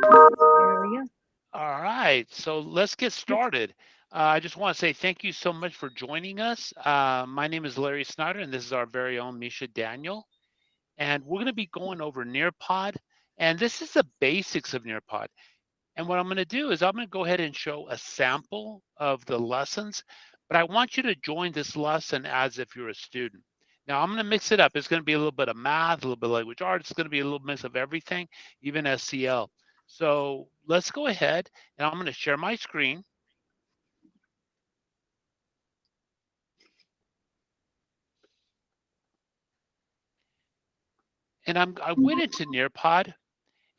There we go. All right, so let's get started. I just want to say thank you so much for joining us. My name is Larry Snyder, and this is our very own Misha Daniel. And we're going to be going over Nearpod. And this is the basics of Nearpod. And what I'm going to do is I'm going to go ahead and show a sample of the lessons, but I want you to join this lesson as if you're a student. Now I'm going to mix it up. It's going to be a little bit of math, a little bit of language arts. It's going to be a little mix of everything, even SCL. So let's go ahead and I'm going to share my screen. And I went into Nearpod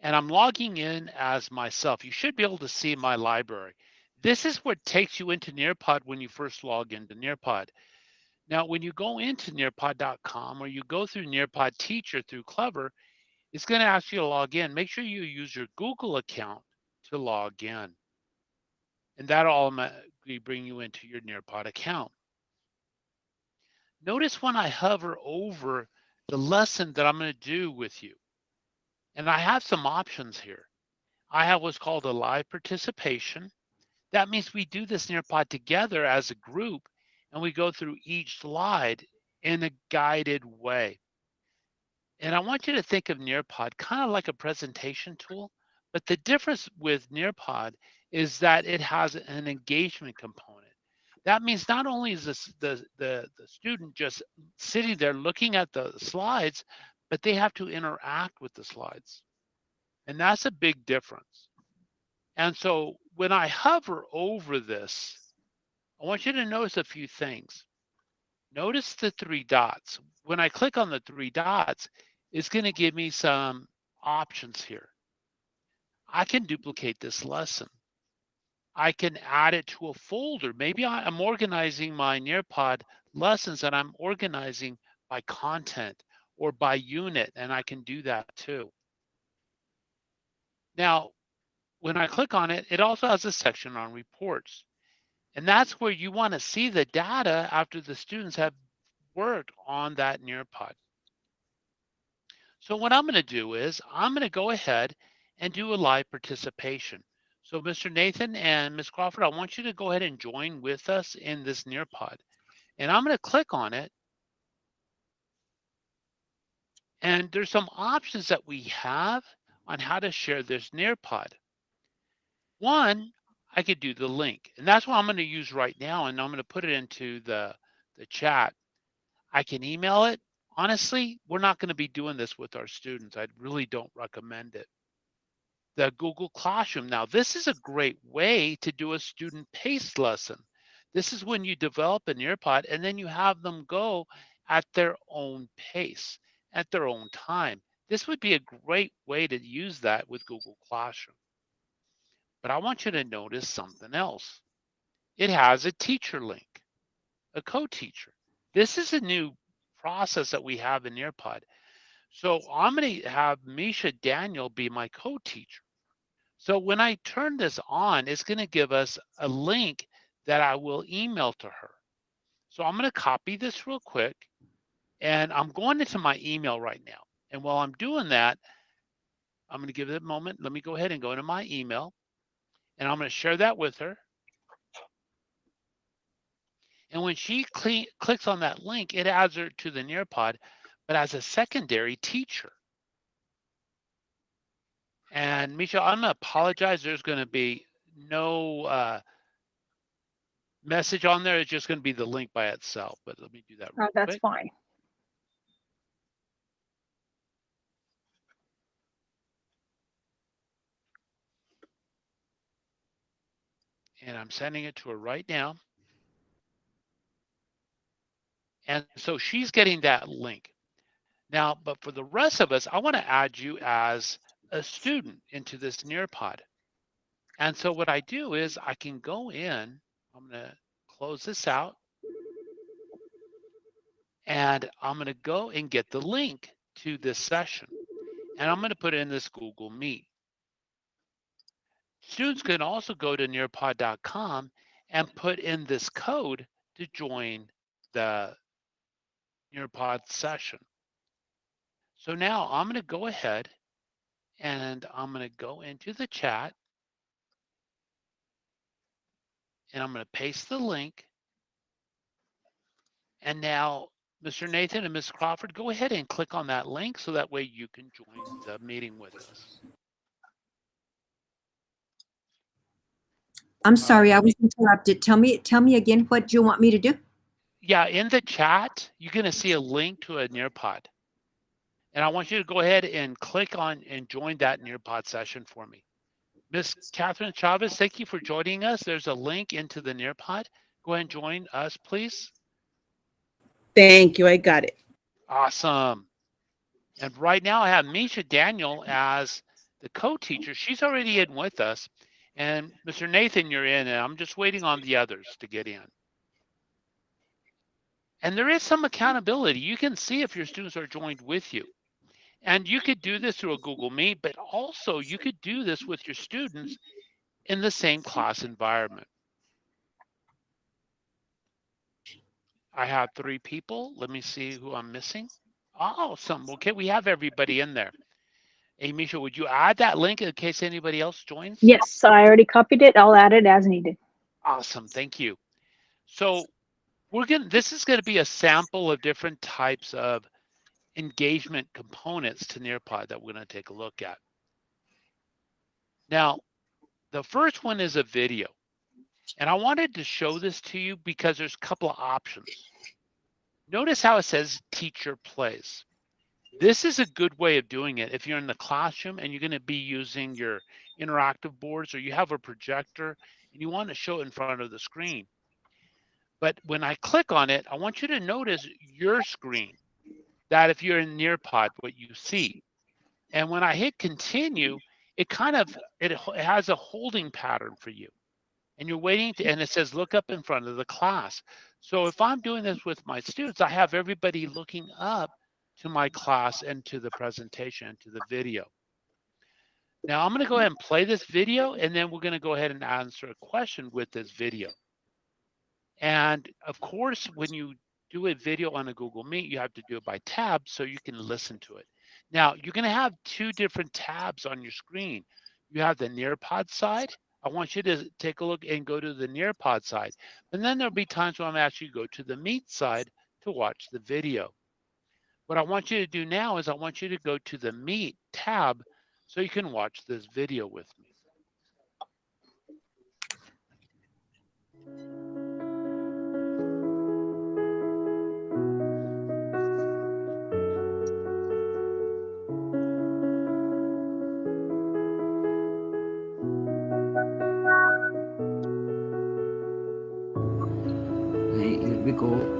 and I'm logging in as myself. You should be able to see my library. This is what takes you into Nearpod when you first log into Nearpod. Now, when you go into nearpod.com or you go through Nearpod Teacher through Clever, it's going to ask you to log in. Make sure you use your Google account to log in, and that'll automatically bring you into your Nearpod account. Notice when I hover over the lesson that I'm going to do with you, and I have some options here. I have what's called a live participation. That means we do this Nearpod together as a group, and we go through each slide in a guided way. And I want you to think of Nearpod kind of like a presentation tool, but the difference with Nearpod is that it has an engagement component. That means not only is the student just sitting there looking at the slides, but they have to interact with the slides. And that's a big difference. And so when I hover over this, I want you to notice a few things. Notice the three dots. When I click on the three dots, it's going to give me some options here. I can duplicate this lesson. I can add it to a folder. Maybe I'm organizing my Nearpod lessons and I'm organizing by content or by unit, and I can do that too. Now, when I click on it, it also has a section on reports. And that's where you want to see the data after the students have worked on that Nearpod. So what I'm going to do is I'm going to go ahead and do a live participation. So Mr. Nathan and Ms. Crawford, I want you to go ahead and join with us in this Nearpod. And I'm going to click on it. And there's some options that we have on how to share this Nearpod. One, I could do the link. And that's what I'm going to use right now. And I'm going to put it into the chat. I can email it. Honestly, we're not going to be doing this with our students. I really don't recommend it. The Google Classroom. Now, this is a great way to do a student pace lesson. This is when you develop an Nearpod and then you have them go at their own pace, at their own time. This would be a great way to use that with Google Classroom. But I want you to notice something else. It has a teacher link, a co-teacher. This is a new process that we have in Nearpod. So I'm going to have Misha Daniel be my co-teacher. So when I turn this on, it's going to give us a link that I will email to her. So I'm going to copy this real quick and I'm going into my email right now. And while I'm doing that, I'm going to give it a moment. Let me go ahead and go into my email and I'm going to share that with her. And when she clicks on that link, it adds her to the Nearpod, but as a secondary teacher. And Misha, I'm going to apologize. There's going to be no message on there. It's just going to be the link by itself. But let me do that real That's quick. fine. And I'm sending it to her right now. And so she's getting that link. Now, but for the rest of us, I want to add you as a student into this Nearpod. And so what I do is I can go in, I'm going to close this out, and I'm going to go and get the link to this session. And I'm going to put it in this Google Meet. Students can also go to nearpod.com and put in this code to join the Nearpod session. So now I'm going to go ahead And I'm going to go into the chat and I'm going to paste the link. And now, Mr. Nathan and Ms. Crawford, go ahead and click on that link so that way you can join the meeting with us. I'm sorry, I was interrupted. Tell me again what you want me to do. Yeah, in the chat, you're going to see a link to a Nearpod. And I want you to go ahead and click on and join that Nearpod session for me. Miss Catherine Chavez, thank you for joining us. There's a link into the Nearpod. Go ahead and join us, please. Thank you. I got it. Awesome. And right now I have Misha Daniel as the co-teacher. She's already in with us. And Mr. Nathan, you're in, and I'm just waiting on the others to get in. And there is some accountability. You can see if your students are joined with you. And you could do this through a Google Meet, but also you could do this with your students in the same class environment. I have 3 people. Let me see who I'm missing. Awesome. Okay, we have everybody in there. Hey, Misha, would you add that link in case anybody else joins? Yes, I already copied it. I'll add it as needed. Awesome. Thank you. So this is going to be a sample of different types of engagement components to Nearpod that we're going to take a look at. Now, the first one is a video. And I wanted to show this to you because there's a couple of options. Notice how it says teacher plays. This is a good way of doing it if you're in the classroom and you're going to be using your interactive boards or you have a projector and you want to show it in front of the screen. But when I click on it, I want you to notice your screen, that if you're in Nearpod, what you see. And when I hit continue, it has a holding pattern for you. And you're waiting and it says look up in front of the class. So if I'm doing this with my students, I have everybody looking up to my class and to the presentation, to the video. Now I'm going to go ahead and play this video, and then we're going to go ahead and answer a question with this video. And of course, when you do a video on a Google Meet, you have to do it by tab so you can listen to it. Now, you're going to have 2 different tabs on your screen. You have the Nearpod side. I want you to take a look and go to the Nearpod side. And then there'll be times when I'm asking you to go to the Meet side to watch the video. What I want you to do now is I want you to go to the Meet tab so you can watch this video with me. Here we go.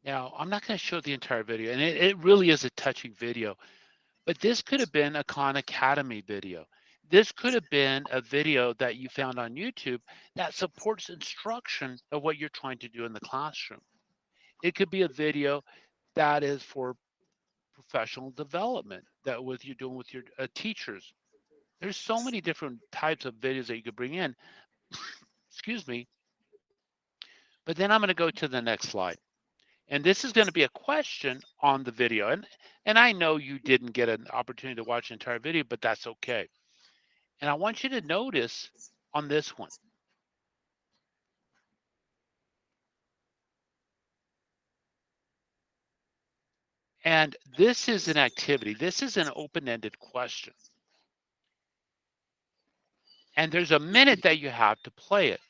Now, I'm not going to show the entire video, and it really is a touching video, but this could have been a Khan Academy video. This could have been a video that you found on YouTube that supports instruction of what you're trying to do in the classroom. It could be a video that is for professional development that you're doing with your teachers. There's so many different types of videos that you could bring in. Excuse me. But then I'm going to go to the next slide. And this is going to be a question on the video. And I know you didn't get an opportunity to watch the entire video, but that's okay. And I want you to notice on this one. And this is an activity. This is an open-ended question. And there's a minute that you have to play it.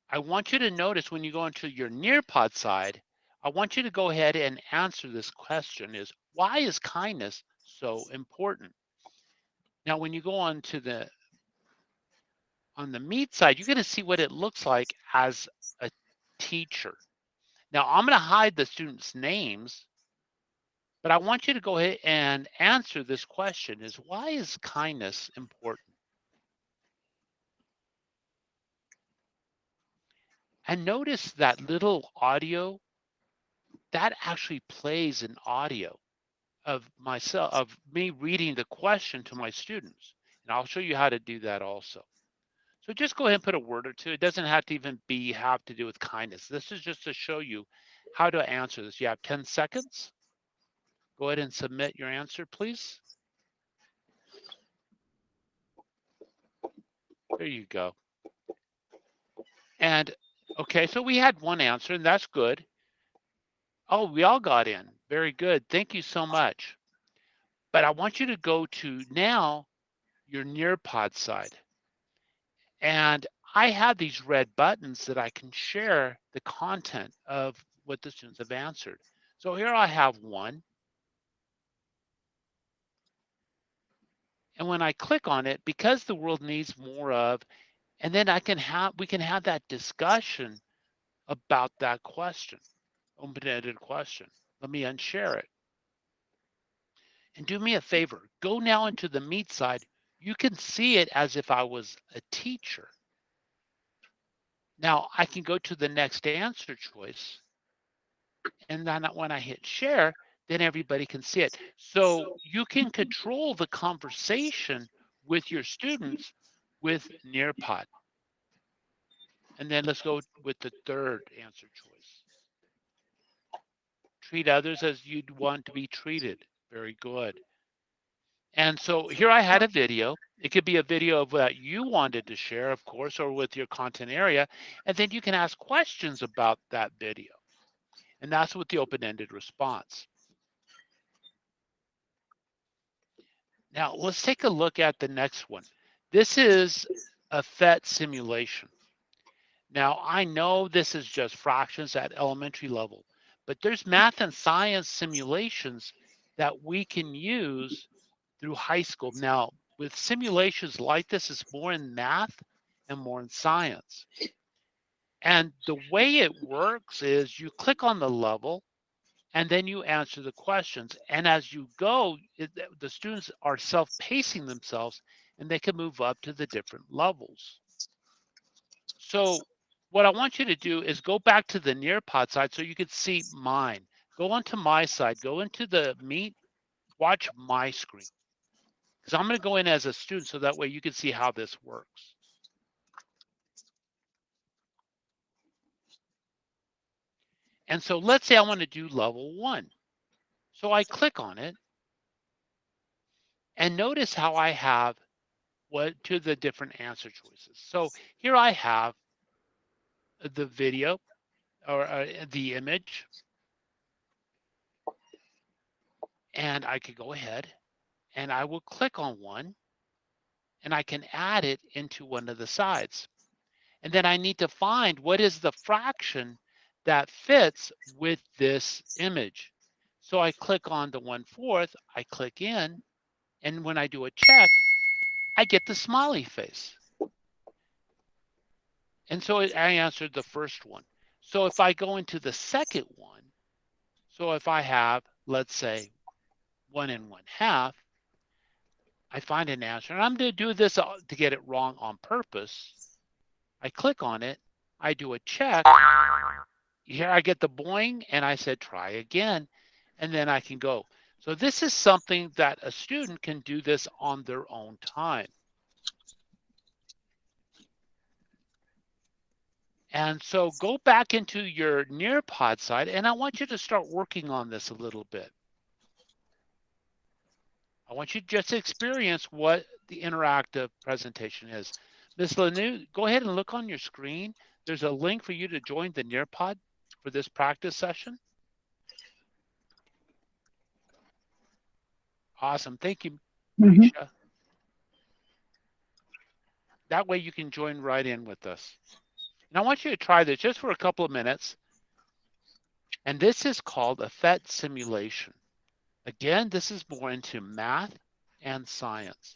I want you to notice when you go into your Nearpod side, I want you to go ahead and answer this question is, why is kindness so important? Now, when you go on the Meet side, you're going to see what it looks like as a teacher. Now, I'm going to hide the students' names, but I want you to go ahead and answer this question is, why is kindness important? And notice that little audio, that actually plays an audio of myself, of me reading the question to my students. And I'll show you how to do that also. So just go ahead and put a word or two. It doesn't have to even have to do with kindness. This is just to show you how to answer this. You have 10 seconds. Go ahead and submit your answer, please. There you go. And okay, so we had one answer, and that's good. Oh, we all got in. Very good. Thank you so much. But I want you to go to now your Nearpod side. And I have these red buttons that I can share the content of what the students have answered. So here I have one. And when I click on it, because the world needs more of, and then we can have that discussion about that question, open-ended question. Let me unshare it. And do me a favor, go now into the Meet side. You can see it as if I was a teacher. Now I can go to the next answer choice. And then when I hit share, then everybody can see it. So you can control the conversation with your students with Nearpod. And then let's go with the third answer choice. Treat others as you'd want to be treated. Very good. And so here I had a video. It could be a video of what you wanted to share, of course, or with your content area. And then you can ask questions about that video. And that's with the open-ended response. Now let's take a look at the next one. This is a PhET simulation. Now I know this is just fractions at elementary level, but there's math and science simulations that we can use through high school. Now with simulations like this, it's more in math and more in science. And the way it works is you click on the level and then you answer the questions. And as you go, the students are self-pacing themselves and they can move up to the different levels. So what I want you to do is go back to the Nearpod side so you can see mine. Go onto my side, go into the Meet, watch my screen. Because I'm going to go in as a student so that way you can see how this works. And so let's say I want to do level 1. So I click on it and notice how I have what to the different answer choices. So here I have the video or the image, and I could go ahead and I will click on one and I can add it into one of the sides. And then I need to find what is the fraction that fits with this image. So I click on the 1/4, I click in, and when I do a check, I get the smiley face. And so I answered the first one. So if I go into the second one, so if I have, let's say, 1 1/2, I find an answer. And I'm going to do this to get it wrong on purpose. I click on it, I do a check. Here I get the boing, and I said try again, and then I can go. So this is something that a student can do this on their own time. And so go back into your Nearpod side, and I want you to start working on this a little bit. I want you just to experience what the interactive presentation is. Ms. Lanu, go ahead and look on your screen. There's a link for you to join the Nearpod for this practice session. Awesome. Thank you, Mhm. Misha. That way you can join right in with us. And I want you to try this just for a couple of minutes. And this is called a PhET simulation. Again, this is more into math and science.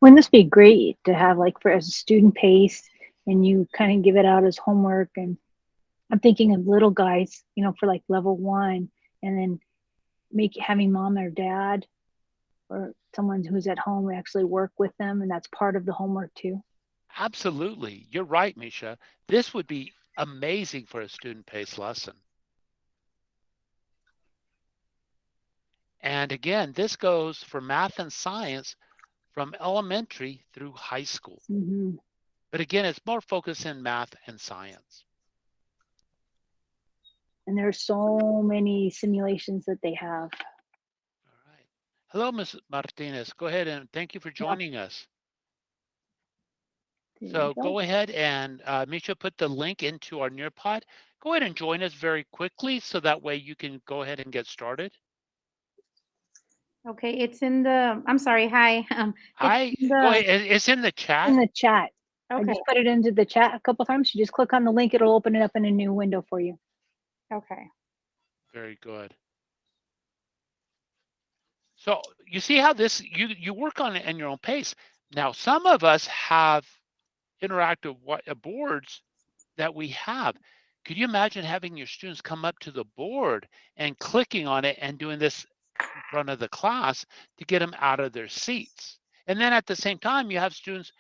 Wouldn't this be great to have like for as a student pace and you kind of give it out as homework? And I'm thinking of little guys, for like level 1, and then having mom or dad or someone who's at home actually work with them, and that's part of the homework too. Absolutely. You're right, Misha. This would be amazing for a student-paced lesson. And again, this goes for math and science from elementary through high school. Mm-hmm. But again, it's more focused in math and science. And there's so many simulations that they have. All right. Hello, Ms. Martinez. Go ahead and thank you for joining us. There you So go. go ahead and Misha put the link into our Nearpod. Go ahead and join us very quickly so that way you can go ahead and get started. Okay, it's in the, I'm sorry, hi. It's in Go the, ahead. It's in the chat. In the chat. I okay, just put it into the chat a couple times. You just click on the link, it'll open it up in a new window for you. okay. Very good. So you see how this, you work on it in your own pace. Now, some of us have interactive boards that we have. Could you imagine having your students come up to the board and clicking on it and doing this in front of the class to get them out of their seats? And then at the same time, you have students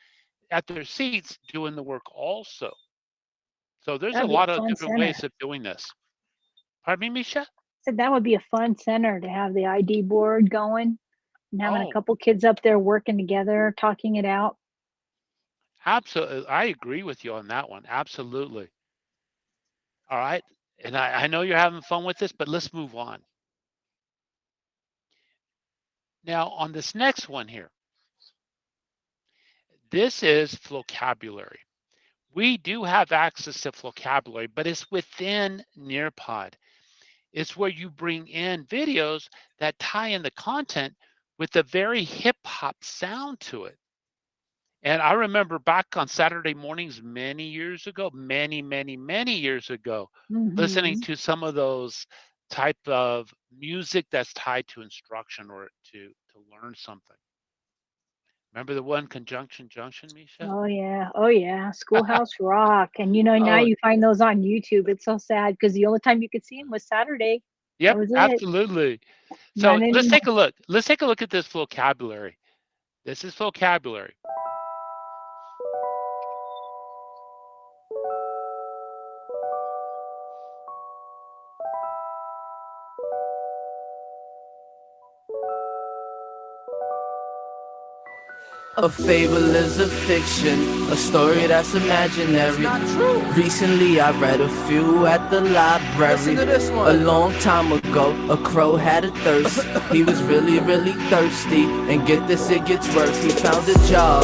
at their seats doing the work also. So there's a That'd be lot a of fun different center. ways of doing this. Pardon me, Misha? Said that would be a fun center to have the ID board going and having a Oh, couple kids up there working together, talking it out. absolutely. I agree with you on that one. Absolutely. All right. And I know you're having fun with this, but let's move on. Now, on this next one here, this is vocabulary. We do have access to vocabulary, but it's within Nearpod. It's where you bring in videos that tie in the content with a very hip hop sound to it. And I remember back on Saturday mornings many years ago, many years ago, listening Mhm. to some of those type of music that's tied to instruction or to learn something. Remember the one Conjunction Junction, Misha? Oh yeah. Oh yeah. Schoolhouse Rock. And now Oh, you find those on YouTube. It's so sad because the only time you could see them was Saturday. That yep, was it. absolutely. So Not let's anymore. take a look. Let's take a look at this vocabulary. This is vocabulary. A fable is a fiction, a story that's imaginary. Recently I read a few at the library. A long time ago, a crow had a thirst. He was really thirsty, and get this, it gets worse. He found a jar.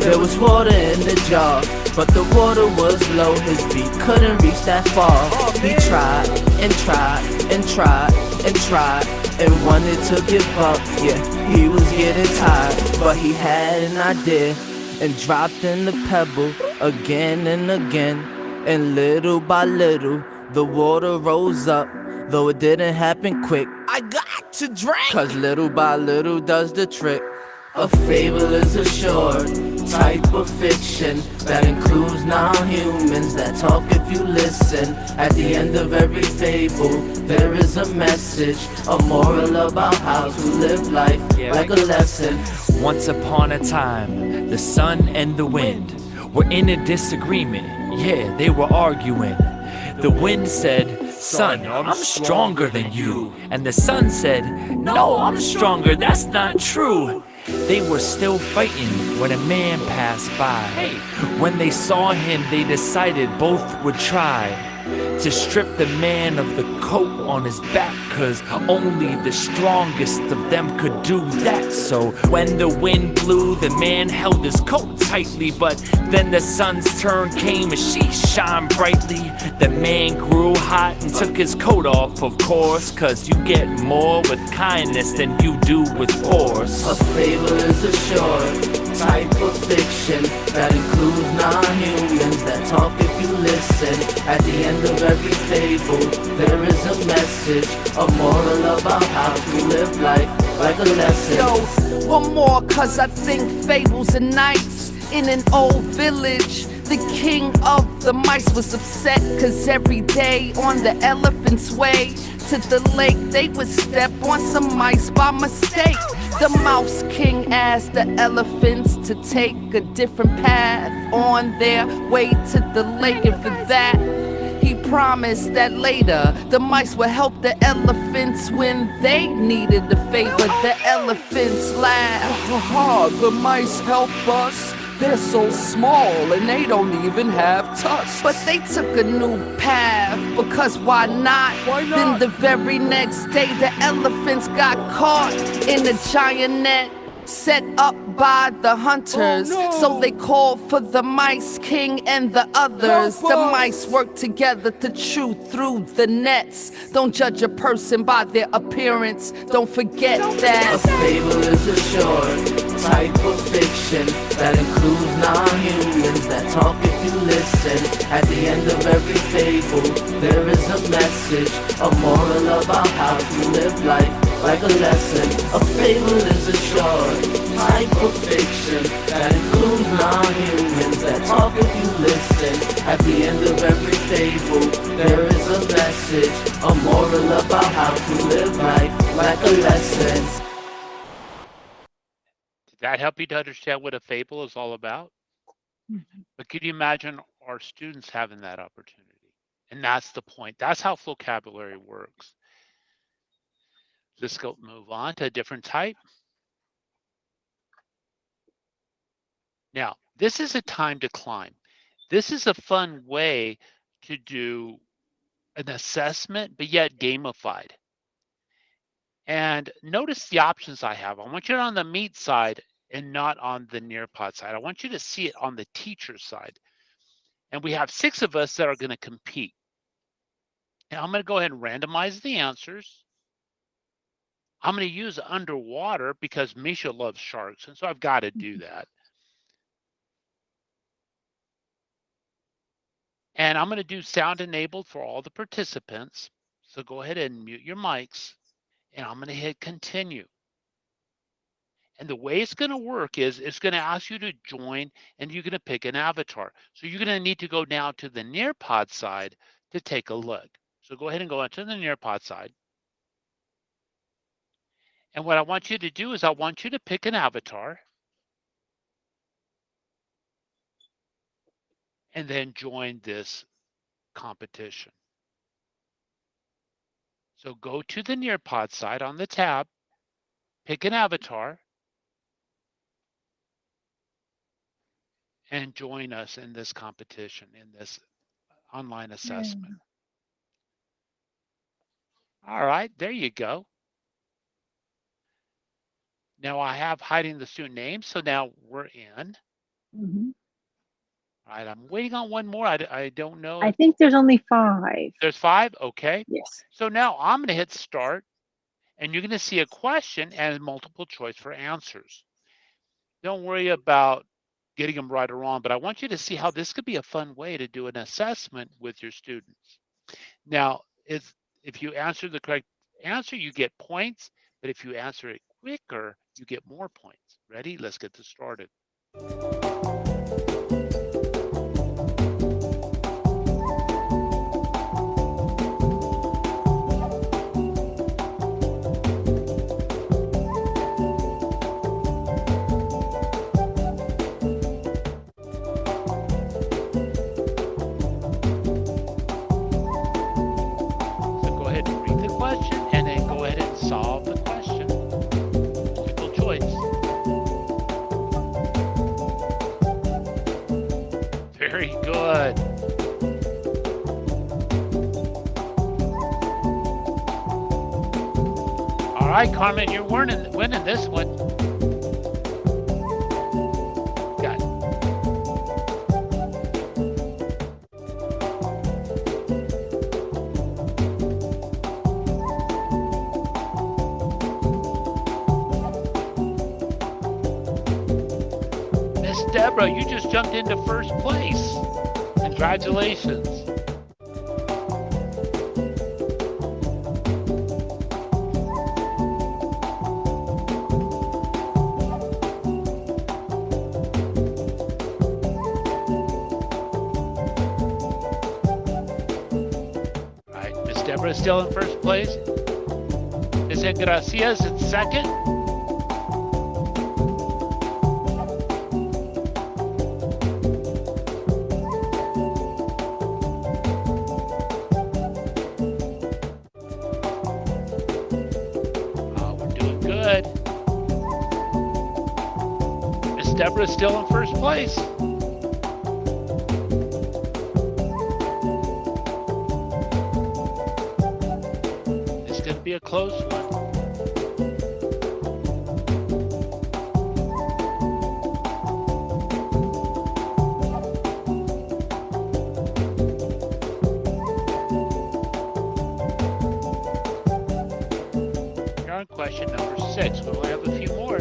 There was water in the jar, but the water was low. His beak couldn't reach that far. He tried and tried and tried and tried and wanted to give up. Yeah, he was getting tired, but he had an idea and dropped in the pebble again and again. And little by little, the water rose up, though it didn't happen quick. I got to drink, 'cause little by little does the trick. A fable is a short type of fiction that includes non-humans that talk if you listen. At the end of every fable, there is a message, a moral about how to live life like a lesson. Once upon a time, the sun and the wind were in a disagreement. Yeah, they were arguing. The wind said, "Sun, I'm stronger than you." And the sun said, "No, I'm stronger, that's not true." They were still fighting when a man passed by. When they saw him, they decided both would try. to strip the man of the coat on his back, 'cause only the strongest of them could do that. So when the wind blew, the man held his coat tightly, but then the sun's turn came and she shined brightly. The man grew hot and took his coat off, of course, 'cause you get more with kindness than you do with force. A fable is a short type of fiction that includes non-humans that talk if you listen. At the end of every fable, there is a message, a moral about how to live life like a lesson. Yo, one more, 'cause I think fables are nice. In an old village, the king of the mice was upset, 'cause every day on the elephant's way to the lake, they would step on some mice by mistake. The mouse king asked the elephants to take a different path on their way to the lake, and for that, he promised that later the mice would help the elephants when they needed a favor. The elephants laughed. Haha, the mice help us. They're so small and they don't even have tusks. But they took a new path, because why not? Why not? Then the very next day the elephants got caught in a giant net set up by the hunters. Oh, no. So they called for the mice king and the others. Help The us. mice worked together to chew through the nets. Don't judge a person by their appearance. Don't forget A that. fable is a short type of fiction that includes non-humans that talk if you listen. At the end of every fable, there is a message, a moral about how to live life like a lesson. A fable is a short type of fiction that includes non-humans that talk if you listen. At the end of every fable, there is a message, a moral about how to live life like a lesson. Did that help you to understand what a fable is all about? But could you imagine our students having that opportunity? And that's the point. That's how vocabulary works. Let's go move on to a different type. Now, this is a time to climb. This is a fun way to do an assessment, but yet gamified. And notice the options I have. I want you on the meat side and not on the Nearpod side. I want you to see it on the teacher side. And we have 6 of us that are going to compete. Now I'm going to go ahead and randomize the answers. I'm going to use underwater because Misha loves sharks, and so I've got to do that. And I'm going to do sound enabled for all the participants. So go ahead and mute your mics, and I'm going to hit continue. And the way it's going to work is it's going to ask you to join, and you're going to pick an avatar. So you're going to need to go down to the Nearpod side to take a look. So go ahead and go onto the Nearpod side. And what I want you to do is I want you to pick an avatar and then join this competition. So go to the Nearpod side on the tab, pick an avatar, and join us in this competition, in this online assessment. All right, there you go. Now I have hiding the student name, so now we're in. Mhm. All right, I'm waiting on one more. I don't know. I think there's only 5. There's 5? Okay. Yes. So now I'm going to hit start, and you're going to see a question and multiple choice for answers. Don't worry about getting them right or wrong, but I want you to see how this could be a fun way to do an assessment with your students. Now, if you answer the correct answer, you get points, but if you answer it quicker, you get more points. Ready? Let's get this started. So go ahead and read the question and then go ahead and solve the question. Multiple choice. Very good. right, Carmen, you're winning this one. Got it. Miss Deborah, you just jumped into first place. Congratulations. All right, Miss Deborah is still in first place. Miss Gracias in second. We're doing good. Miss Deborah is still in first place. It's going to be a close one. We're on question number 6. We only have a few more.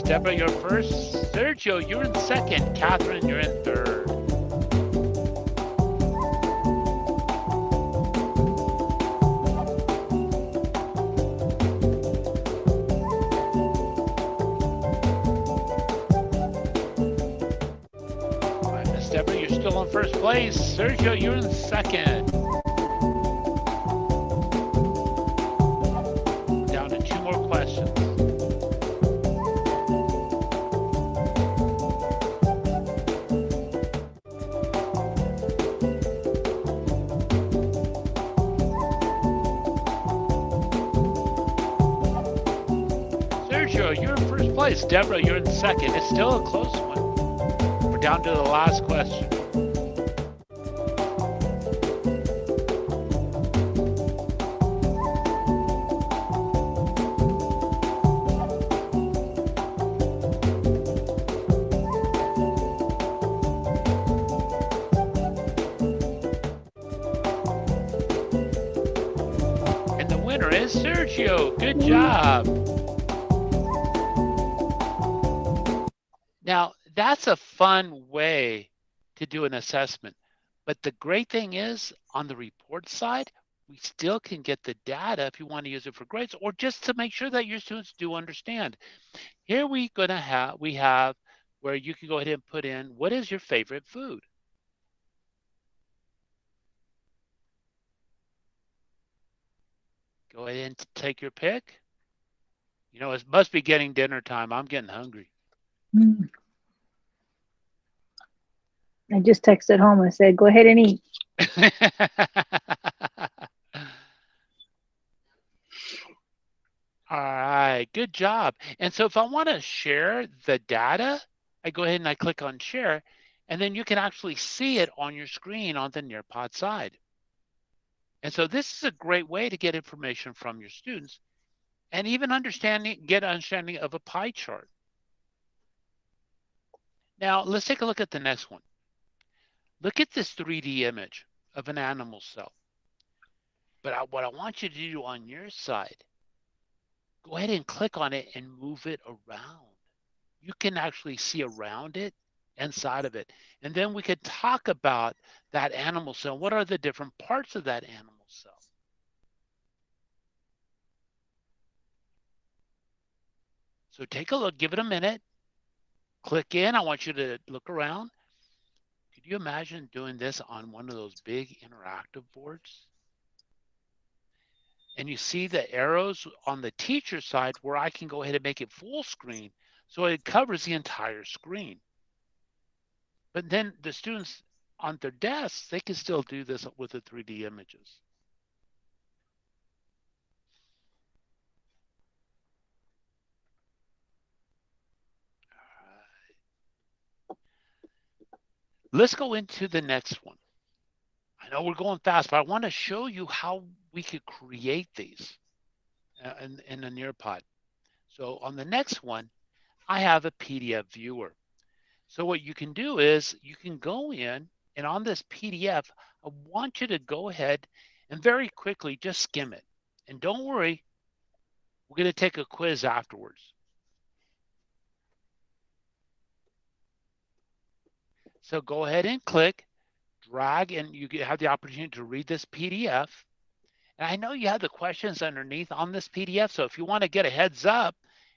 Deborah, you're first. Sergio, you're in second. Catherine, you're in third. All right, Miss Deborah, you're still in first place. Sergio, you're in second. Down to 2 more questions. Sergio, you're in first place. Deborah, you're in second. It's still a close one. We're down to the last question. And the winner is Sergio. Good job. Now, that's a fun way to do an assessment. But the great thing is, on the report side, we still can get the data if you want to use it for grades or just to make sure that your students do understand. Here we have where you can go ahead and put in, what is your favorite food? Go ahead and take your pick. You know, it must be getting dinner time. I'm getting hungry. I just texted home and said, go ahead and eat. All right, good job. And so if I want to share the data, I go ahead and I click on share, and then you can actually see it on your screen on the Nearpod side. And so this is a great way to get information from your students and even get understanding of a pie chart. Now, let's take a look at the next one. Look at this 3D image of an animal cell. But what I want you to do on your side, go ahead and click on it and move it around. You can actually see around it, inside of it. And then we could talk about that animal cell. What are the different parts of that animal cell? So take a look, give it a minute. Click in. I want you to look around. Could you imagine doing this on one of those big interactive boards? And you see the arrows on the teacher side where I can go ahead and make it full screen so it covers the entire screen. But then the students on their desks, they can still do this with the 3D images. Let's go into the next one. I know we're going fast, but I want to show you how we could create these in a Nearpod. So on the next one, I have a PDF viewer. So what you can do is you can go in, and on this PDF, I want you to go ahead and very quickly just skim it. And don't worry, we're going to take a quiz afterwards. So go ahead and click, drag, and you have the opportunity to read this PDF. And I know you have the questions underneath on this PDF. So if you want to get a heads up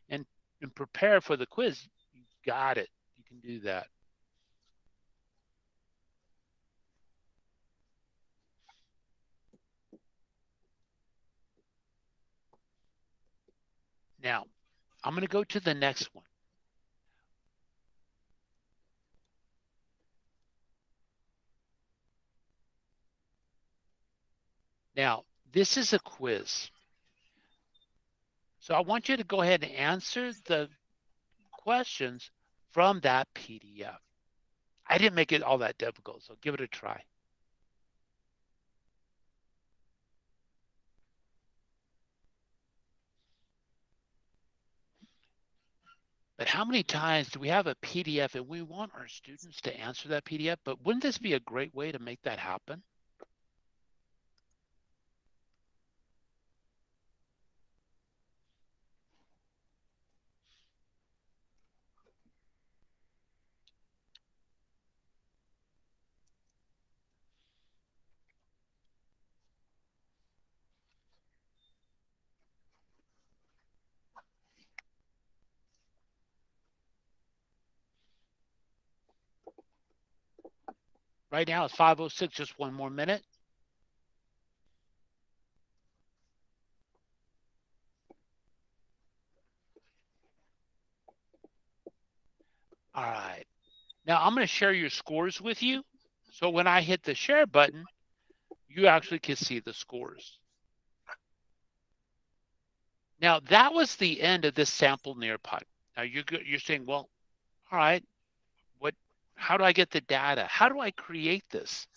and prepare for the quiz, you got it. You can do that. Now, I'm going to go to the next one. Now, this is a quiz. So I want you to go ahead and answer the questions from that PDF. I didn't make it all that difficult, so give it a try. But how many times do we have a PDF and we want our students to answer that PDF? But wouldn't this be a great way to make that happen? Right now it's 5:06, just one more minute. All right. Now I'm going to share your scores with you. So when I hit the share button, you actually can see the scores. Now that was the end of this sample Nearpod. Now you're saying, well, all right, how do I get the data? How do I create this?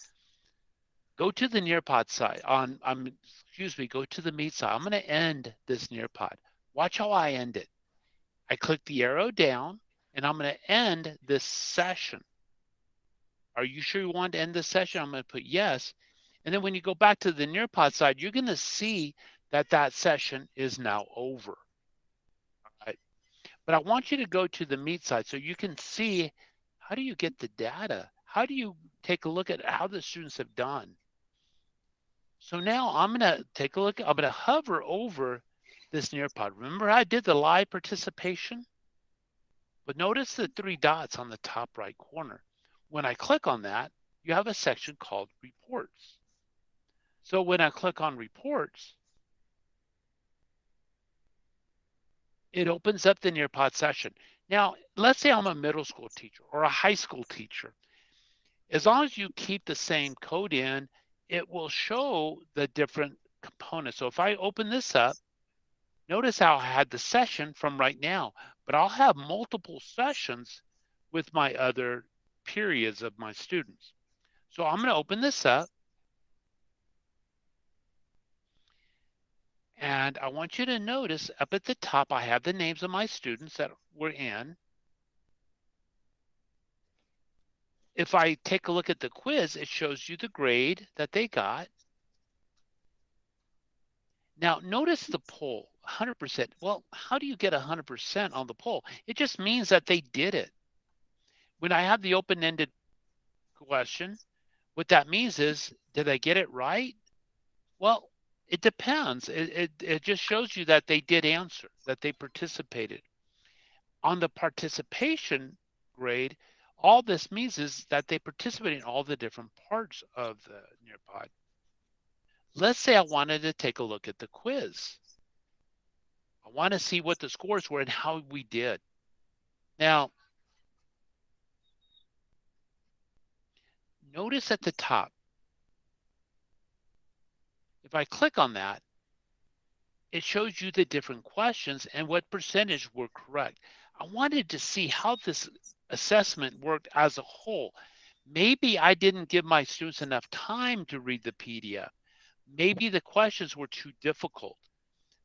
Go to the Nearpod side go to the Meet side. I'm going to end this Nearpod. Watch how I end it. I click the arrow down and I'm going to end this session. Are you sure you want to end this session? I'm going to put yes. And then when you go back to the Nearpod side, you're going to see that that session is now over. All right. But I want you to go to the Meet side so you can see, how do you get the data? How do you take a look at how the students have done? So now I'm going to take a look. I'm going to hover over this Nearpod. Remember I did the live participation? But notice the 3 dots on the top right corner. When I click on that, you have a section called Reports. So when I click on Reports, it opens up the Nearpod session. Now, let's say I'm a middle school teacher or a high school teacher. As long as you keep the same code in, it will show the different components. So if I open this up, notice how I had the session from right now, but I'll have multiple sessions with my other periods of my students. So I'm going to open this up. And I want you to notice up at the top, I have the names of my students that were in. If I take a look at the quiz, it shows you the grade that they got. Now, notice the poll, 100%. Well, how do you get 100% on the poll? It just means that they did it. When I have the open-ended question, what that means is, did I get it right? Well, it depends. It just shows you that they did answer, that they participated. On the participation grade, all this means is that they participate in all the different parts of the Nearpod. Let's say I wanted to take a look at the quiz. I want to see what the scores were and how we did. Now, notice at the top, if I click on that, it shows you the different questions and what percentage were correct. I wanted to see how this assessment worked as a whole. Maybe I didn't give my students enough time to read the PDF. Maybe the questions were too difficult.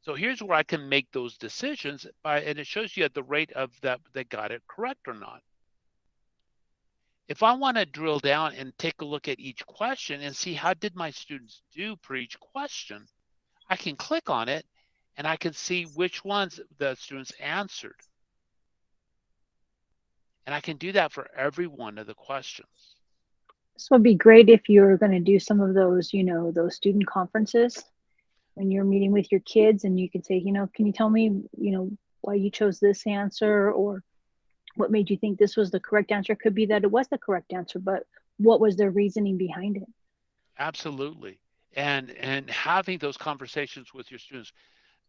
So here's where I can make those decisions and it shows you at the rate of that they got it correct or not. If I want to drill down and take a look at each question and see how did my students do per each question, I can click on it and I can see which ones the students answered. And I can do that for every one of the questions. So it'd be great if you're going to do some of those, you know, those student conferences when you're meeting with your kids, and you can say, you know, can you tell me, you know, why you chose this answer, or what made you think this was the correct answer? It could be that it was the correct answer, but what was their reasoning behind it? Absolutely. And having those conversations with your students,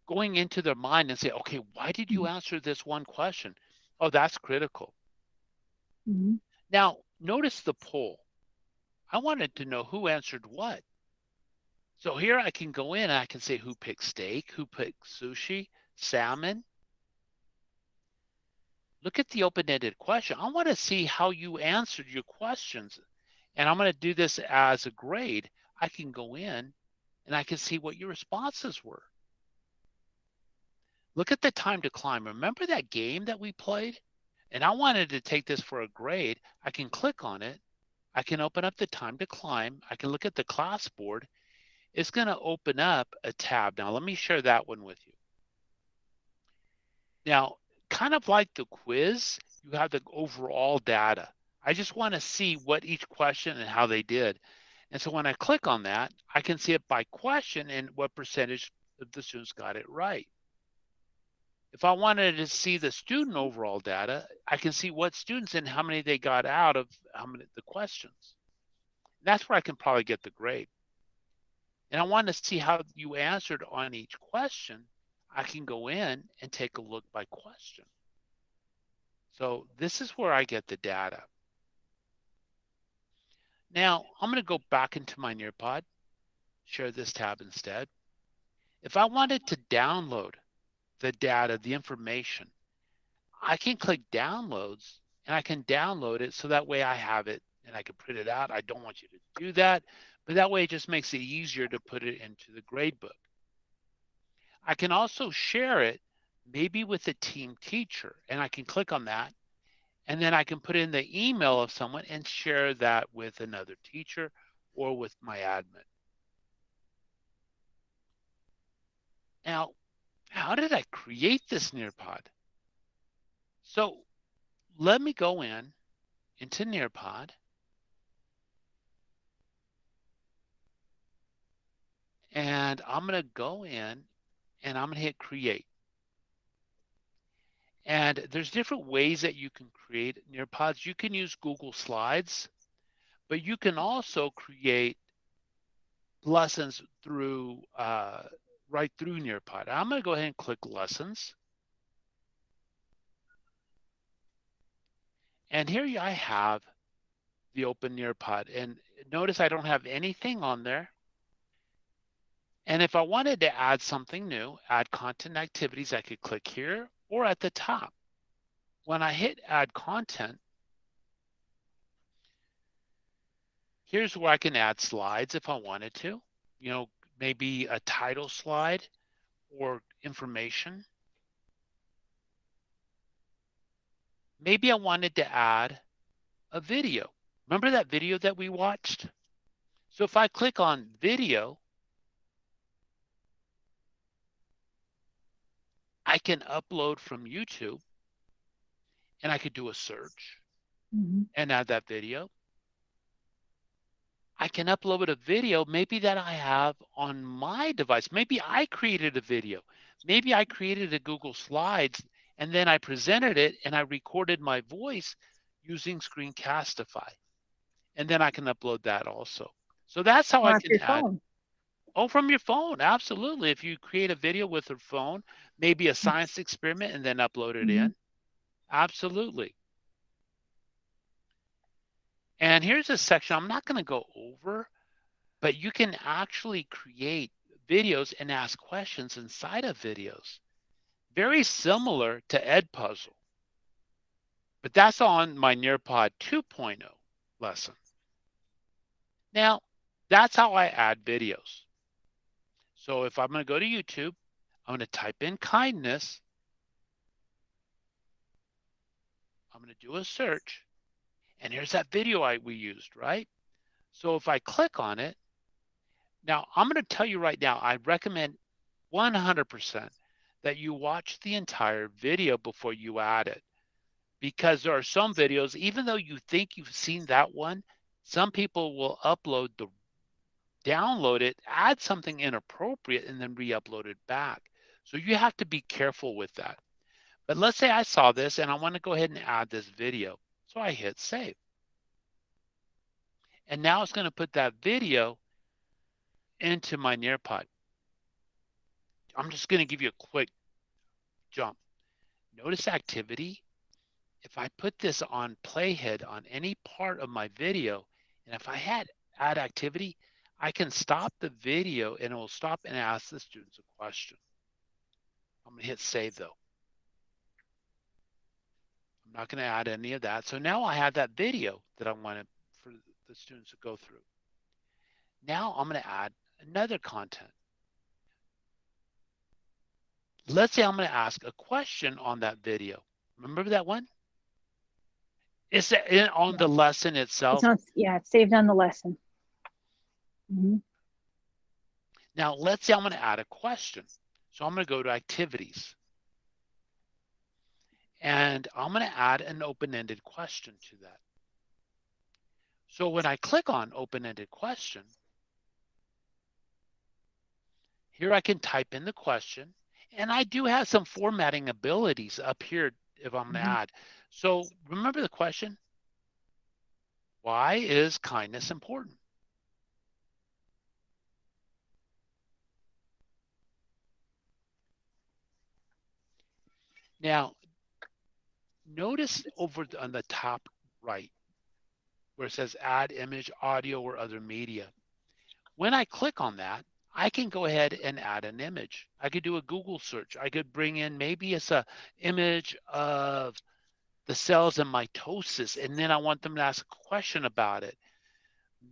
going into their mind and say, okay, why did you answer this one question? Oh, that's critical. Mm-hmm. Now, notice the poll. I wanted to know who answered what. So here I can go in and I can say who picked steak, who picked sushi, salmon. Look at the open-ended question. I want to see how you answered your questions. And I'm going to do this as a grade. I can go in and I can see what your responses were. Look at the time to climb. Remember that game that we played? And I wanted to take this for a grade. I can click on it. I can open up the time to climb. I can look at the class board. It's going to open up a tab. Now, let me share that one with you. Now, kind of like the quiz, you have the overall data. I just want to see what each question and how they did. And so when I click on that, I can see it by question and what percentage of the students got it right. If I wanted to see the student overall data, I can see what students and how many they got out of the questions. That's where I can probably get the grade. And I want to see how you answered on each question. I can go in and take a look by question. So this is where I get the data. Now I'm going to go back into my Nearpod, share this tab instead. If I wanted to download the data, the information, I can click downloads and I can download it so that way I have it and I can print it out. I don't want you to do that, but that way it just makes it easier to put it into the gradebook. I can also share it maybe with a team teacher, and I can click on that and then I can put in the email of someone and share that with another teacher or with my admin. Now, how did I create this Nearpod? So let me go into Nearpod. And I'm going to go in and I'm going to hit create. And there's different ways that you can create Nearpods. You can use Google Slides, but you can also create lessons through right through Nearpod. I'm going to go ahead and click lessons. And here I have the open Nearpod. And notice I don't have anything on there. And if I wanted to add something new, add content activities, I could click here or at the top. When I hit add content, here's where I can add slides if I wanted to, you know, maybe a title slide or information. Maybe I wanted to add a video. Remember that video that we watched? So if I click on video, I can upload from YouTube and I could do a search and add that video. I can upload a video maybe that I have on my device. Maybe I created a video. Maybe I created a Google Slides and then I presented it and I recorded my voice using Screencastify. And then I can upload that also. So that's how I can add. Phone. Oh, from your phone, absolutely. If you create a video with your phone, maybe a science experiment and then upload it in. Absolutely. And here's a section I'm not going to go over, but you can actually create videos and ask questions inside of videos. Very similar to Edpuzzle. But that's on my Nearpod 2.0. lesson. Now, that's how I add videos. So if I'm going to go to YouTube, I'm going to type in kindness. I'm going to do a search. And here's that video we used, right? So if I click on it, now I'm going to tell you right now, I recommend 100% that you watch the entire video before you add it. Because there are some videos, even though you think you've seen that one, some people will download it, add something inappropriate, and then re-upload it back. So you have to be careful with that. But let's say I saw this and I want to go ahead and add this video. So I hit save. And now it's going to put that video into my Nearpod. I'm just going to give you a quick jump. Notice activity. If I put this on playhead on any part of my video, and if I add activity, I can stop the video and it will stop and ask the students a question. I'm going to hit save though. I'm not going to add any of that. So now I have that video that I wanted for the students to go through. Now I'm going to add another content. Let's say I'm going to ask a question on that video. Remember that one? Is it on the lesson itself? It's saved on the lesson. Now, let's say I'm going to add a question. So I'm going to go to activities. And I'm going to add an open-ended question to that. So when I click on open-ended question, here I can type in the question. And I do have some formatting abilities up here if I'm going to add. So remember the question? Why is kindness important? Now, notice over on the top right where it says add image, audio, or other media. When I click on that, I can go ahead and add an image. I could do a Google search. I could bring in, maybe it's an image of the cells in mitosis, and then I want them to ask a question about it.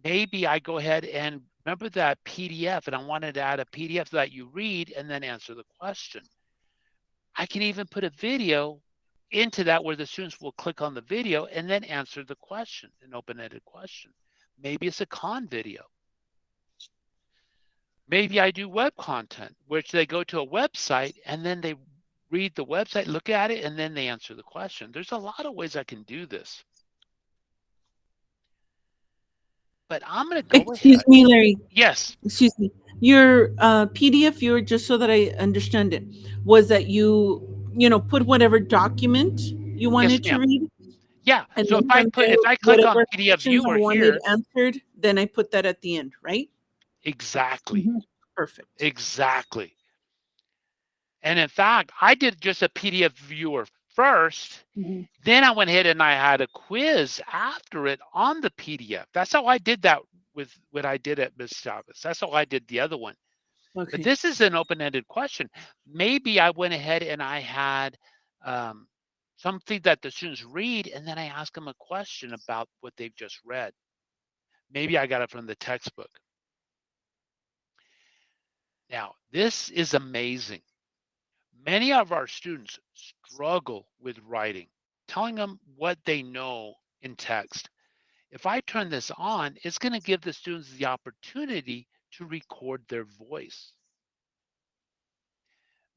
Maybe I go ahead and remember that PDF, and I wanted to add a PDF that you read and then answer the question. I can even put a video into that where the students will click on the video and then answer the question, an open-ended question. Maybe it's a con video. Maybe I do web content, which they go to a website and then they read the website, look at it, and then they answer the question. There's a lot of ways I can do this. But I'm going to go ahead. Excuse me, Larry. Yes. Excuse me. Your PDF viewer, just so that I understand it, was that you put whatever document you wanted to read? Yeah. And so then if I click on whatever PDF questions I viewer wanted here, answered, then I put that at the end, right? Exactly. Perfect. Exactly. And in fact, I did just a PDF viewer first. Then I went ahead and I had a quiz after it on the PDF. That's how I did that with what I did at Ms. Chavez. That's how I did the other one. Okay. But this is an open-ended question. Maybe I went ahead and I had something that the students read, and then I ask them a question about what they've just read. Maybe I got it from the textbook. Now, this is amazing. Many of our students struggle with writing, telling them what they know in text. If I turn this on, it's going to give the students the opportunity to record their voice.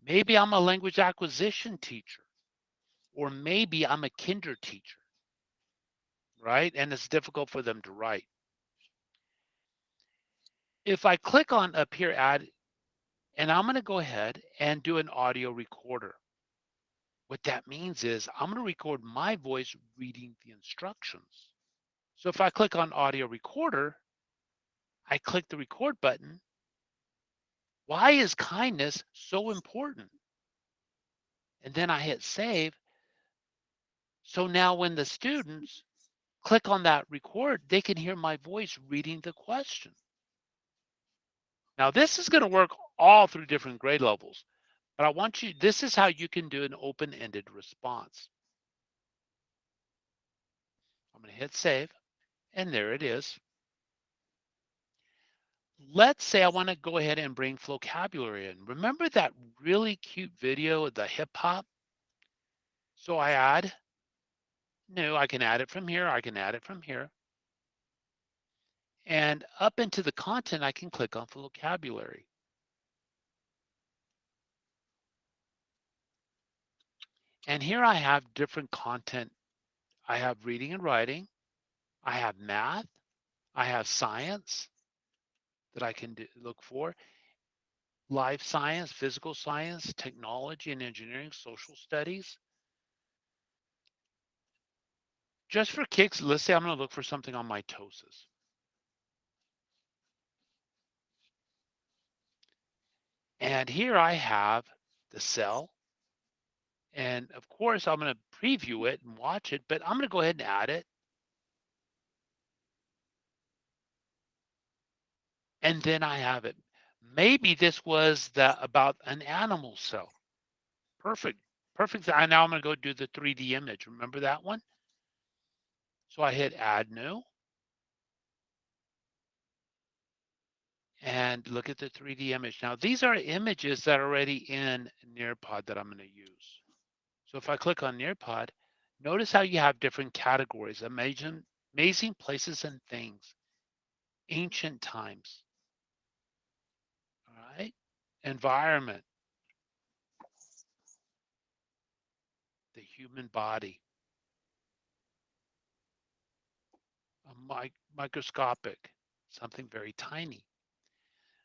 Maybe I'm a language acquisition teacher, or maybe I'm a kinder teacher, right? And it's difficult for them to write. If I click on up here, add, and I'm going to go ahead and do an audio recorder. What that means is I'm going to record my voice reading the instructions. So if I click on audio recorder, I click the record button. Why is kindness so important? And then I hit save. So now when the students click on that record, they can hear my voice reading the question. Now this is going to work all through different grade levels, but I want you, this is how you can do an open-ended response. I'm going to hit save. And there it is. Let's say I want to go ahead and bring vocabulary in. Remember that really cute video of the hip hop? So I add new, I can add it from here, I can add it from here. And up into the content, I can click on vocabulary. And here I have different content. I have reading and writing. I have math. I have science that I can look for. Life science, physical science, technology and engineering, social studies. Just for kicks, let's say I'm going to look for something on mitosis. And here I have the cell. And of course, I'm going to preview it and watch it, but I'm going to go ahead and add it. And then I have it. Maybe this was about an animal cell. Perfect. Perfect. Now I'm going to go do the 3D image. Remember that one? So I hit add new. And look at the 3D image. Now, these are images that are already in Nearpod that I'm going to use. So if I click on Nearpod, notice how you have different categories: amazing places and things, ancient times, all right, environment, the human body, microscopic, something very tiny.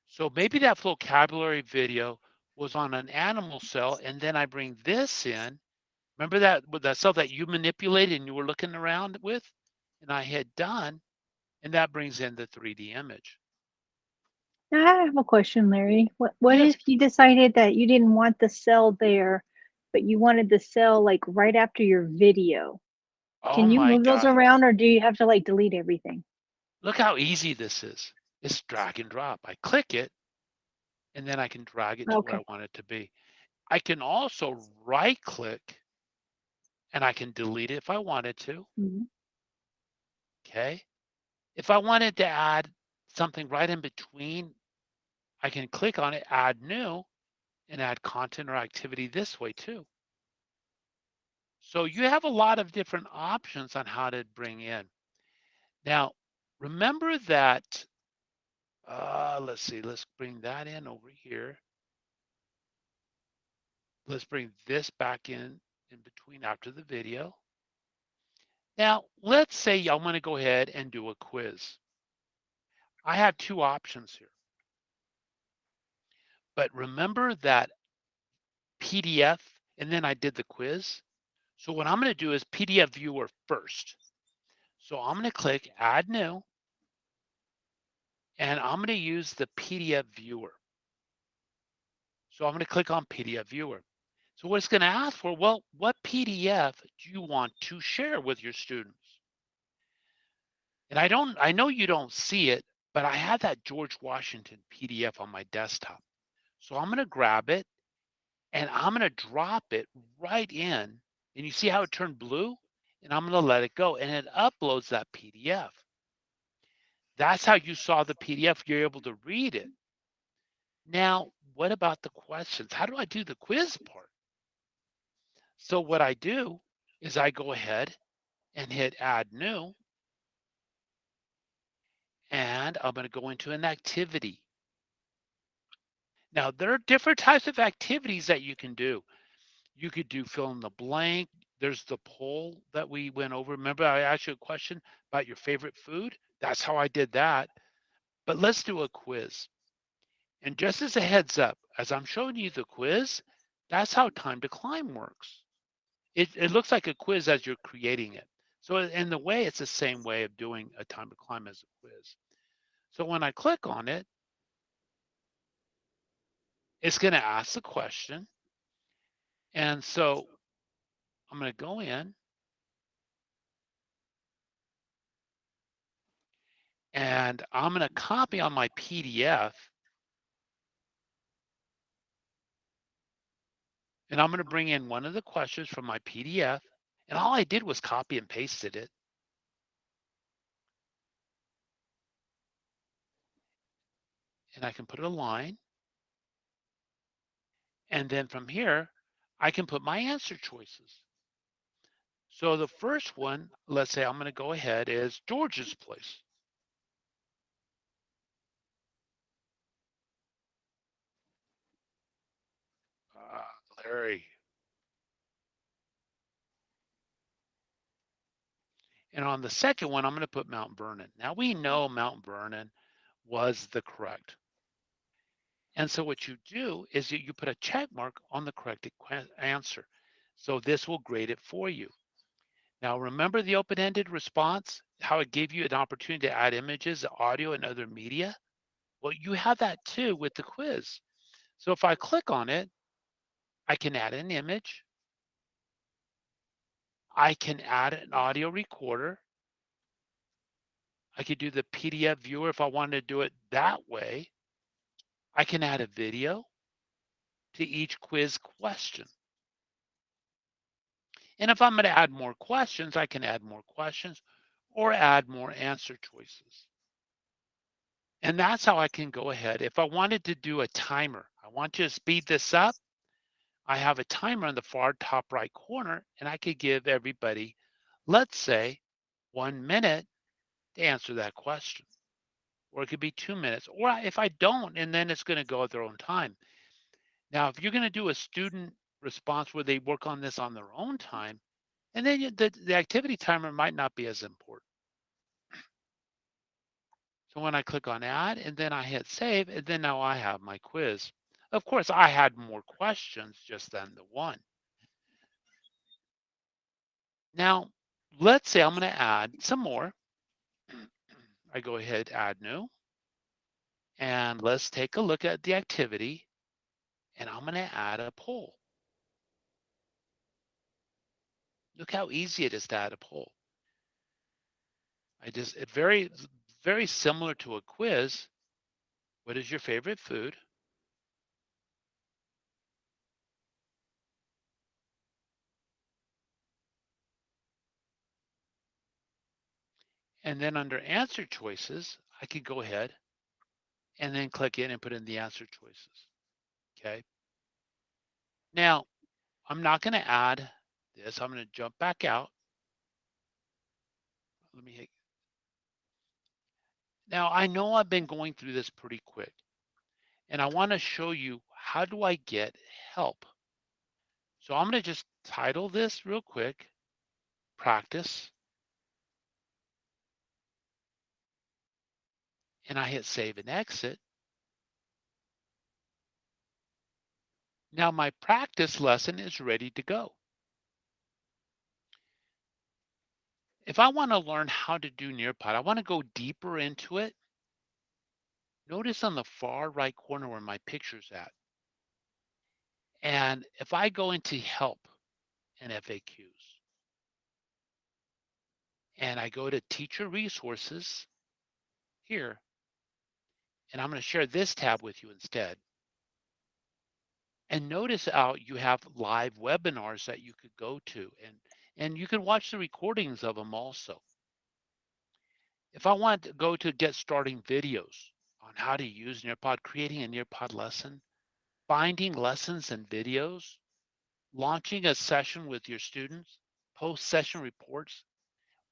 So maybe that vocabulary video was on an animal cell, and then I bring this in. Remember that cell that you manipulated and you were looking around with? And I hit done, and that brings in the 3D image. Now, I have a question, Larry. What Yes. if you decided that you didn't want the cell there, but you wanted the cell like right after your video? Oh Can you my move those God. around, or do you have to like delete everything? Look how easy this is. It's drag and drop. I click it, and then I can drag it to where Okay. I want it to be. I can also right click, and I can delete it if I wanted to. Mhm. Okay. If I wanted to add something right in between, I can click on it, add new, and add content or activity this way too. So you have a lot of different options on how to bring in. Now, remember that, let's see, let's bring that in over here. Let's bring this back in between after the video. Now, let's say I want to go ahead and do a quiz. I have two options here. But remember that PDF, and then I did the quiz. So what I'm going to do is PDF viewer first. So I'm going to click add new, and I'm going to use the PDF viewer. So I'm going to click on PDF viewer. So what it's going to ask for, well, what PDF do you want to share with your students? And I know you don't see it, but I have that George Washington PDF on my desktop. So I'm going to grab it, and I'm going to drop it right in. And you see how it turned blue? And I'm going to let it go, and it uploads that PDF. That's how you saw the PDF. You're able to read it. Now, what about the questions? How do I do the quiz part? So what I do is I go ahead and hit add new, and I'm going to go into an activity. Now, there are different types of activities that you can do. You could do fill in the blank. There's the poll that we went over. Remember, I asked you a question about your favorite food? That's how I did that. But let's do a quiz. And just as a heads up, as I'm showing you the quiz, that's how time to climb works. It looks like a quiz as you're creating it. So in the way, it's the same way of doing a time to climb as a quiz. So when I click on it, it's going to ask the question. And so I'm going to go in, and I'm going to copy on my PDF, and I'm going to bring in one of the questions from my PDF. And all I did was copy and pasted it. and I can put a line. And then from here, I can put my answer choices. So the first one, let's say I'm going to go ahead, is George's place. Larry. And on the second one, I'm going to put Mount Vernon. Now we know Mount Vernon was the correct. And so what you do is you put a check mark on the correct answer. So this will grade it for you. Now remember the open-ended response, how it gave you an opportunity to add images, audio, and other media? Well, you have that too with the quiz. So if I click on it, I can add an image. I can add an audio recorder. I could do the PDF viewer if I wanted to do it that way. I can add a video to each quiz question. And if I'm going to add more questions, I can add more questions or add more answer choices. And that's how I can go ahead. If I wanted to do a timer, I want you to speed this up. I have a timer in the far top right corner, and I could give everybody, let's say, 1 minute to answer that question. Or it could be 2 minutes. Or if I don't, and then it's going to go at their own time. Now, if you're going to do a student response where they work on this on their own time, and then the activity timer might not be as important. So when I click on add and then I hit save, and then now I have my quiz. Of course, I had more questions just than the one. Now, let's say I'm going to add some more. I go ahead, add new. And let's take a look at the activity. And I'm going to add a poll. Look how easy it is to add a poll. It's very similar to a quiz. What is your favorite food? And then under answer choices, I could go ahead and then click in and put in the answer choices. Okay. Now, I'm not going to add this. I'm going to jump back out. Let me hit. Now, I know I've been going through this pretty quick, and I want to show you how do I get help. So I'm going to just title this real quick, practice. And I hit save and exit. Now my practice lesson is ready to go. If I want to learn how to do Nearpod, I want to go deeper into it. Notice on the far right corner where my picture's at. And if I go into help and FAQs, and I go to teacher resources here, and I'm going to share this tab with you instead. And notice how you have live webinars that you could go to, and you can watch the recordings of them also. If I want to go to get starting videos on how to use Nearpod, creating a Nearpod lesson, finding lessons and videos, launching a session with your students, post session reports,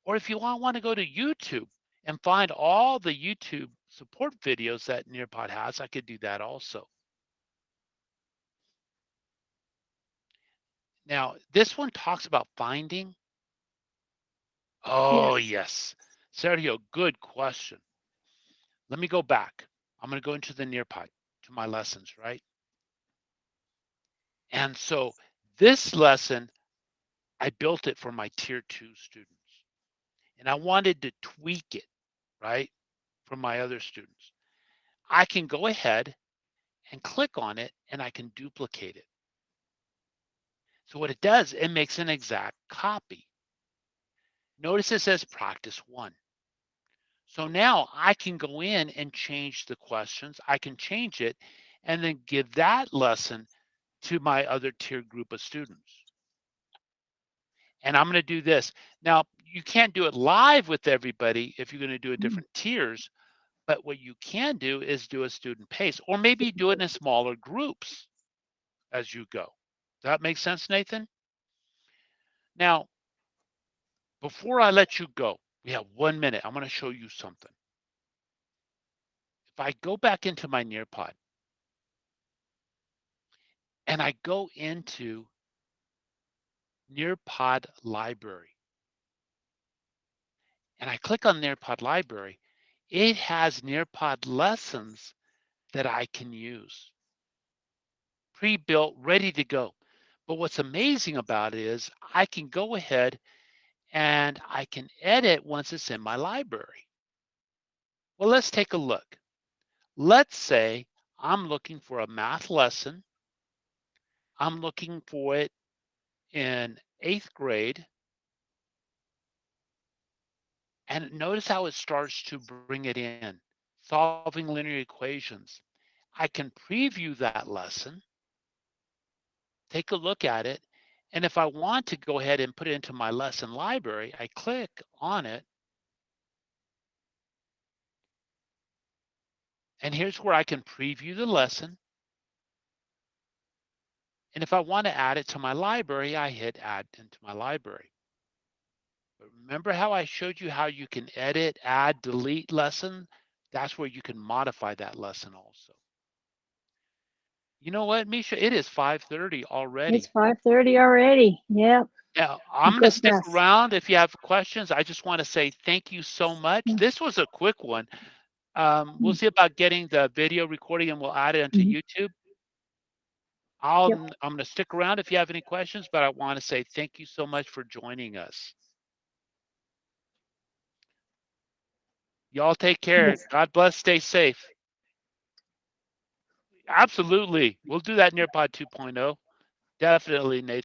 or if you want to go to YouTube and find all the YouTube support videos that Nearpod has, I could do that also. Now, this one talks about finding. Oh, yes. Sergio, good question. Let me go back. I'm going to go into the Nearpod to my lessons, right? And so this lesson, I built it for my tier 2 students. And I wanted to tweak it, right, for my other students. I can go ahead and click on it and I can duplicate it. So what it does, it makes an exact copy. Notice it says practice 1. So now I can go in and change the questions. I can change it and then give that lesson to my other tier group of students. And I'm going to do this. Now, you can't do it live with everybody if you're going to do it different tiers, But what you can do is do a student pace, or maybe do it in smaller groups as you go. Does that make sense, Nathan? Now, before I let you go, we have 1 minute. I'm going to show you something. If I go back into my Nearpod and I go into Nearpod Library and I click on Nearpod Library, it has Nearpod lessons that I can use. Pre-built, ready to go. But what's amazing about it is I can go ahead and I can edit once it's in my library. Well, let's take a look. Let's say I'm looking for a math lesson. I'm looking for it in 8th grade. And notice how it starts to bring it in, solving linear equations. I can preview that lesson, take a look at it, and if I want to go ahead and put it into my lesson library, I click on it, and here's where I can preview the lesson. And if I want to add it to my library, I hit add into my library. But remember how I showed you how you can edit, add, delete lesson? That's where you can modify that lesson also. You know what, Misha? It is 5:30 already. It's 5:30 already. Yep. Now, I'm going to stick around if you have questions. I just want to say thank you so much. This was a quick one. We'll see about getting the video recording and we'll add it into YouTube. I'm going to stick around if you have any questions, but I want to say thank you so much for joining us. Y'all take care. Yes. God bless. Stay safe. Absolutely. We'll do that Nearpod 2.0. Definitely, Nathan.